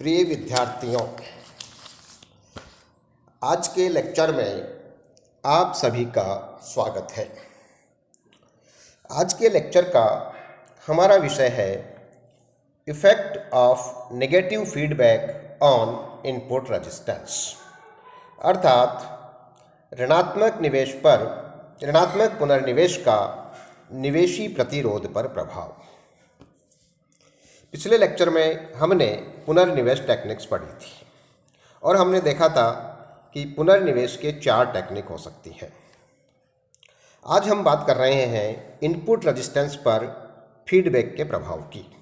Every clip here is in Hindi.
प्रिय विद्यार्थियों, आज के लेक्चर में आप सभी का स्वागत है। आज के लेक्चर का हमारा विषय है effect of negative feedback on input resistance, अर्थात ऋणात्मक पुनर्निवेश का निवेशी प्रतिरोध पर प्रभाव। पिछले लेक्चर में हमने पुनर्निवेश टेक्निक्स पढ़ी थी और हमने देखा था कि पुनर्निवेश के 4 टेक्निक हो सकती हैं। आज हम बात कर रहे हैं इनपुट रेजिस्टेंस पर फीडबैक के प्रभाव की।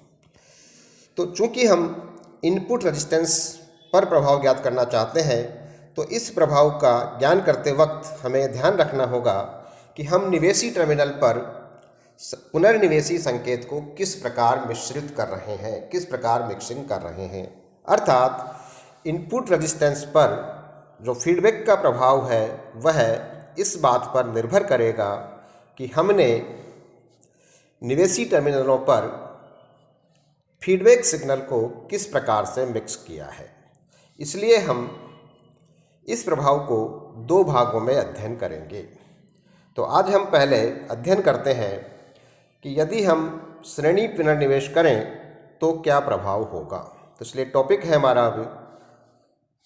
तो चूंकि हम इनपुट रेजिस्टेंस पर प्रभाव ज्ञात करना चाहते हैं, तो इस प्रभाव का ज्ञान करते वक्त हमें ध्यान रखना होगा कि हम निवेशी टर्मिनल पर पुनर्निवेशी संकेत को किस प्रकार मिश्रित कर रहे हैं, किस प्रकार मिक्सिंग कर रहे हैं। अर्थात इनपुट रेजिस्टेंस पर जो फीडबैक का प्रभाव है वह इस बात पर निर्भर करेगा कि हमने निवेशी टर्मिनलों पर फीडबैक सिग्नल को किस प्रकार से मिक्स किया है। इसलिए हम इस प्रभाव को 2 भागों में अध्ययन करेंगे। तो आज हम पहले अध्ययन करते हैं कि यदि हम श्रेणी पुनर्निवेश करें तो क्या प्रभाव होगा। तो इसलिए टॉपिक है हमारा अभी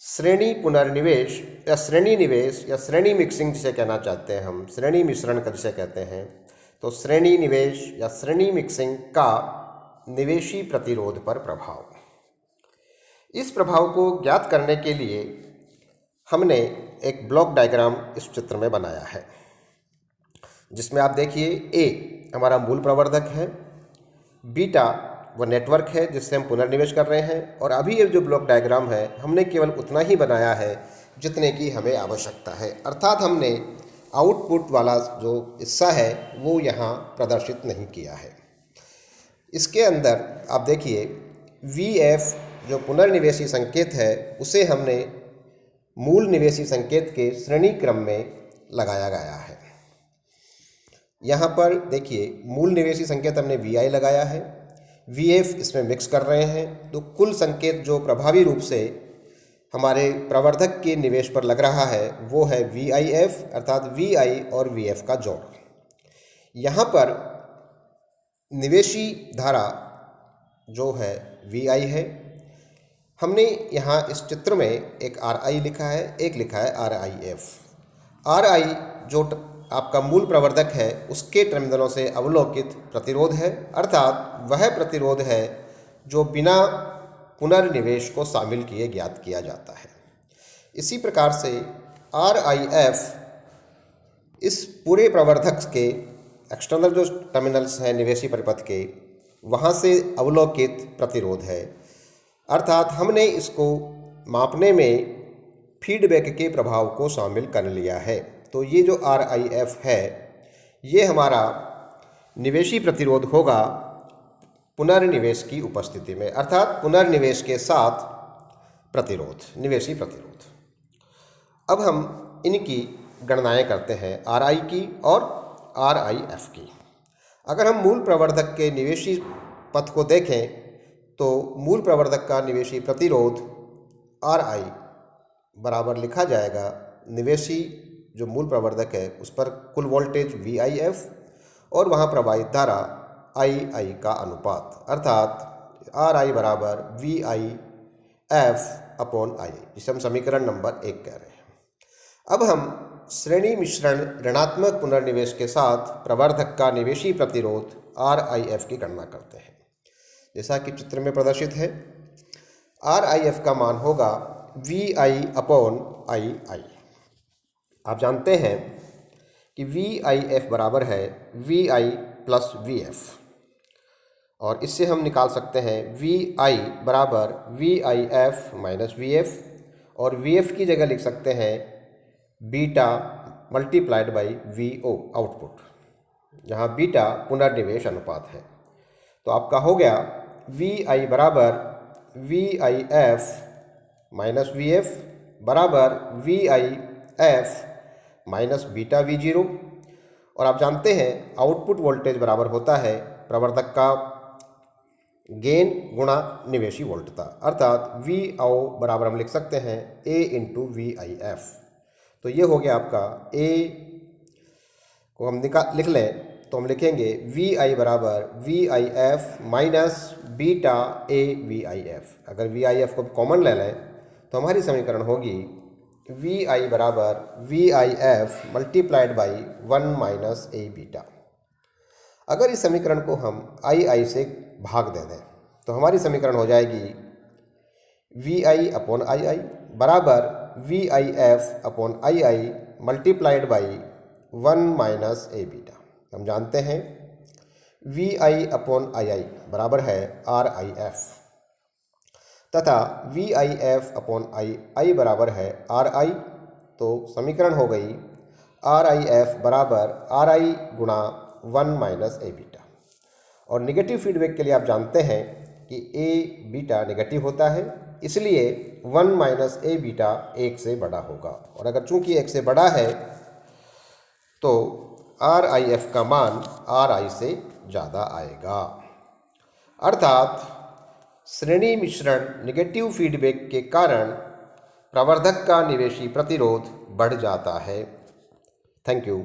श्रेणी पुनर्निवेश या श्रेणी निवेश या श्रेणी मिक्सिंग जिसे कहना चाहते हैं हम, श्रेणी मिश्रण जिसे कहते हैं। तो श्रेणी निवेश या श्रेणी मिक्सिंग का निवेशी प्रतिरोध पर प्रभाव। इस प्रभाव को ज्ञात करने के लिए हमने एक ब्लॉक डायग्राम इस चित्र में बनाया है, जिसमें आप देखिए ए हमारा मूल प्रवर्धक है, बीटा वो नेटवर्क है जिससे हम पुनर्निवेश कर रहे हैं, और अभी ये जो ब्लॉक डायग्राम है हमने केवल उतना ही बनाया है जितने की हमें आवश्यकता है। अर्थात हमने आउटपुट वाला जो हिस्सा है वो यहाँ प्रदर्शित नहीं किया है। इसके अंदर आप देखिए VF जो पुनर्निवेशी संकेत है उसे हमने मूल निवेशी संकेत के श्रेणी क्रम में लगाया गया है। यहाँ पर देखिए मूल निवेशी संकेत हमने VI लगाया है, VF इसमें मिक्स कर रहे हैं। तो कुल संकेत जो प्रभावी रूप से हमारे प्रवर्धक के निवेश पर लग रहा है वो है VIF, अर्थात VI और VF का जोड़। यहाँ पर निवेशी धारा जो है VI है। हमने यहाँ इस चित्र में एक RI लिखा है, एक लिखा है RIF। RI जो आपका मूल प्रवर्धक है उसके टर्मिनलों से अवलोकित प्रतिरोध है, अर्थात वह प्रतिरोध है जो बिना पुनर्निवेश को शामिल किए ज्ञात किया जाता है। इसी प्रकार से RIF इस पूरे प्रवर्धक के एक्सटर्नल जो टर्मिनल्स हैं निवेशी परिपथ के, वहाँ से अवलोकित प्रतिरोध है। अर्थात हमने इसको मापने में फीडबैक के प्रभाव को शामिल कर लिया है। तो ये जो RIF है ये हमारा निवेशी प्रतिरोध होगा पुनर्निवेश की उपस्थिति में, अर्थात पुनर्निवेश के साथ प्रतिरोध, निवेशी प्रतिरोध। अब हम इनकी गणनाएं करते हैं, RI की और RIF की। अगर हम मूल प्रवर्धक के निवेशी पथ को देखें तो मूल प्रवर्धक का निवेशी प्रतिरोध RI बराबर लिखा जाएगा निवेशी जो मूल प्रवर्धक है उस पर कुल वोल्टेज VIF और वहाँ प्रवाहित धारा II का अनुपात, अर्थात RI बराबर VIF अपॉन I, जिसे हम समीकरण नंबर 1 कह रहे हैं। अब हम श्रेणी मिश्रण ऋणात्मक पुनर्निवेश के साथ प्रवर्धक का निवेशी प्रतिरोध RIF की गणना करते हैं। जैसा कि चित्र में प्रदर्शित है, RIF का मान होगा VI अपॉन II। आप जानते हैं कि VIF बराबर है VI प्लस VF, और इससे हम निकाल सकते हैं VI बराबर VIF माइनस VF, और VF की जगह लिख सकते हैं beta multiplied by VO output, जहाँ बीटा पुनर्निवेश अनुपात है। तो आपका हो गया VI बराबर VIF माइनस VF बराबर VIF माइनस बीटा V0, और आप जानते हैं आउटपुट वोल्टेज बराबर होता है प्रवर्धक का गेन गुणा निवेशी वोल्टता, अर्थात वी आओ बराबर हम लिख सकते हैं ए इंटू वी आई एफ। तो ये हो गया आपका ए को हम लिख लें तो हम लिखेंगे वी आई बराबर V I F minus beta A V I F. अगर वी आई एफ को कॉमन ले लें तो हमारी समीकरण होगी वी आई बराबर V I F multiplied by 1 minus A beta. अगर इस समीकरण को हम आई से भाग दे दें तो हमारी समीकरण हो जाएगी वी आई अपॉन आई बराबर V I F upon I multiplied by 1 minus A beta. हम जानते हैं वी आई अपॉन आई बराबर है आर आई एफ तथा V I F upon I बराबर है आर आई। तो समीकरण हो गई आर आई एफ बराबर आर आई गुणा 1 माइनस ए बीटा। और निगेटिव फीडबैक के लिए आप जानते हैं कि ए बीटा निगेटिव होता है, इसलिए 1 माइनस ए बीटा 1 से बड़ा होगा। और अगर चूंकि 1 से बड़ा है तो आर आई एफ का मान आर आई से ज़्यादा आएगा, अर्थात श्रेणी मिश्रण निगेटिव फीडबैक के कारण प्रवर्धक का निवेशी प्रतिरोध बढ़ जाता है। Thank you.